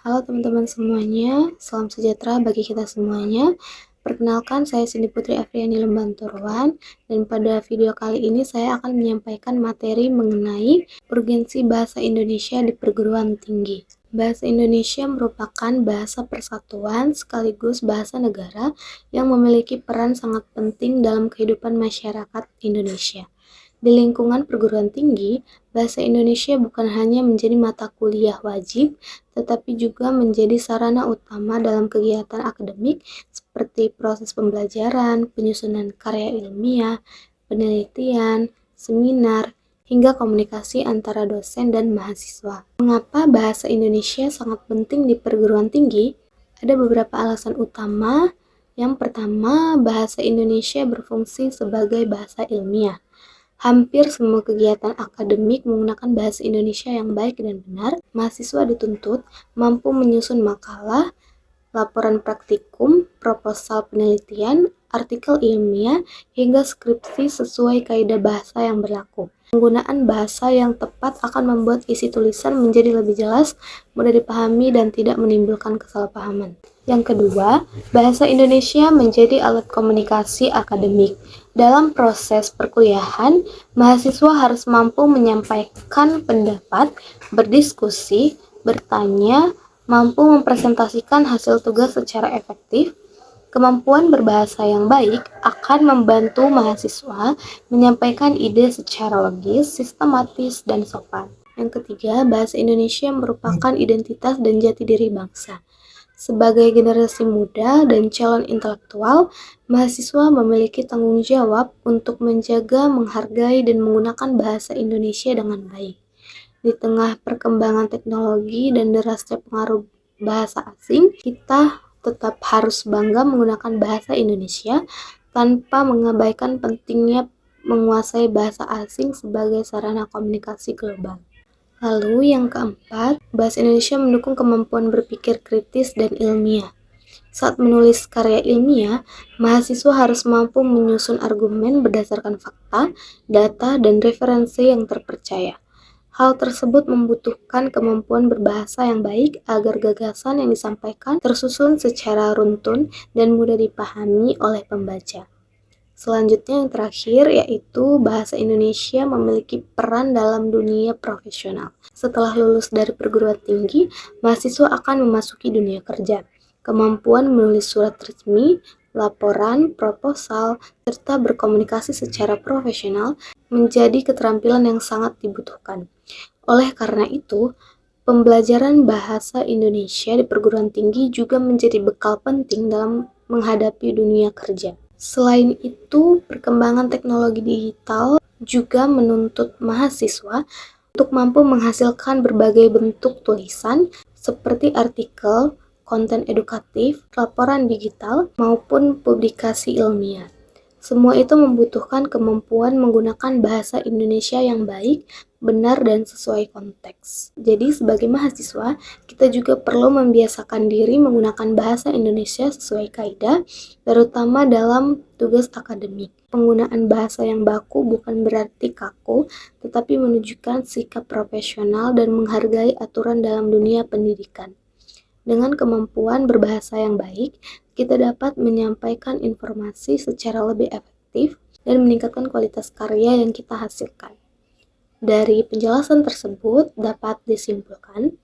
Halo teman-teman semuanya, salam sejahtera bagi kita semuanya. Perkenalkan, saya Cindy Putri Afriani Lembanturuan, dan pada video kali ini saya akan menyampaikan materi mengenai urgensi bahasa Indonesia di perguruan tinggi. Bahasa Indonesia merupakan bahasa persatuan sekaligus bahasa negara yang memiliki peran sangat penting dalam kehidupan masyarakat Indonesia. Di lingkungan perguruan tinggi, bahasa Indonesia bukan hanya menjadi mata kuliah wajib, tetapi juga menjadi sarana utama dalam kegiatan akademik seperti proses pembelajaran, penyusunan karya ilmiah, penelitian, seminar, hingga komunikasi antara dosen dan mahasiswa. Mengapa bahasa Indonesia sangat penting di perguruan tinggi? Ada beberapa alasan utama. Yang pertama, bahasa Indonesia berfungsi sebagai bahasa ilmiah. Hampir semua kegiatan akademik menggunakan bahasa Indonesia yang baik dan benar. Mahasiswa dituntut mampu menyusun makalah, laporan praktikum, proposal penelitian, artikel ilmiah, hingga skripsi sesuai kaidah bahasa yang berlaku. Penggunaan bahasa yang tepat akan membuat isi tulisan menjadi lebih jelas, mudah dipahami, dan tidak menimbulkan kesalahpahaman. Yang kedua, bahasa Indonesia menjadi alat komunikasi akademik. Dalam proses perkuliahan, mahasiswa harus mampu menyampaikan pendapat, berdiskusi, bertanya, mampu mempresentasikan hasil tugas secara efektif. Kemampuan berbahasa yang baik akan membantu mahasiswa menyampaikan ide secara logis, sistematis, dan sopan. Yang ketiga, bahasa Indonesia merupakan identitas dan jati diri bangsa. Sebagai generasi muda dan calon intelektual, mahasiswa memiliki tanggung jawab untuk menjaga, menghargai, dan menggunakan bahasa Indonesia dengan baik. Di tengah perkembangan teknologi dan derasnya pengaruh bahasa asing, kita tetap harus bangga menggunakan bahasa Indonesia tanpa mengabaikan pentingnya menguasai bahasa asing sebagai sarana komunikasi global. Lalu yang keempat, bahasa Indonesia mendukung kemampuan berpikir kritis dan ilmiah. Saat menulis karya ilmiah, mahasiswa harus mampu menyusun argumen berdasarkan fakta, data, dan referensi yang terpercaya. Hal tersebut membutuhkan kemampuan berbahasa yang baik agar gagasan yang disampaikan tersusun secara runtun dan mudah dipahami oleh pembaca. Selanjutnya yang terakhir yaitu bahasa Indonesia memiliki peran dalam dunia profesional. Setelah lulus dari perguruan tinggi, mahasiswa akan memasuki dunia kerja. Kemampuan menulis surat resmi, laporan, proposal, serta berkomunikasi secara profesional menjadi keterampilan yang sangat dibutuhkan. Oleh karena itu, pembelajaran bahasa Indonesia di perguruan tinggi juga menjadi bekal penting dalam menghadapi dunia kerja. Selain itu, perkembangan teknologi digital juga menuntut mahasiswa untuk mampu menghasilkan berbagai bentuk tulisan seperti artikel, konten edukatif, laporan digital, maupun publikasi ilmiah. Semua itu membutuhkan kemampuan menggunakan bahasa Indonesia yang baik, benar, dan sesuai konteks. Jadi sebagai mahasiswa, kita juga perlu membiasakan diri menggunakan bahasa Indonesia sesuai kaidah, terutama dalam tugas akademik. Penggunaan bahasa yang baku bukan berarti kaku, tetapi menunjukkan sikap profesional dan menghargai aturan dalam dunia pendidikan. Dengan kemampuan berbahasa yang baik, kita dapat menyampaikan informasi secara lebih efektif dan meningkatkan kualitas karya yang kita hasilkan. Dari penjelasan tersebut dapat disimpulkan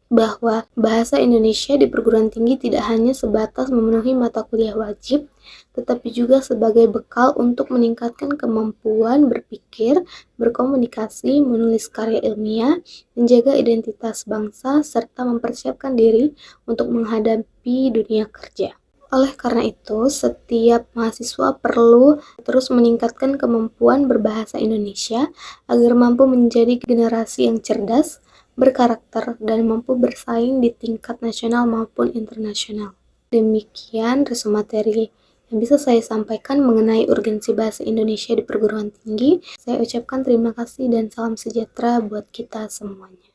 bahwa bahasa Indonesia di perguruan tinggi tidak hanya sebatas memenuhi mata kuliah wajib, tetapi juga sebagai bekal untuk meningkatkan kemampuan berpikir, berkomunikasi, menulis karya ilmiah, menjaga identitas bangsa, serta mempersiapkan diri untuk menghadapi dunia kerja. Oleh karena itu, setiap mahasiswa perlu terus meningkatkan kemampuan berbahasa Indonesia agar mampu menjadi generasi yang cerdas, berkarakter, dan mampu bersaing di tingkat nasional maupun internasional. Demikian resume materi yang bisa saya sampaikan mengenai urgensi bahasa Indonesia di perguruan tinggi. Saya ucapkan terima kasih dan salam sejahtera buat kita semuanya.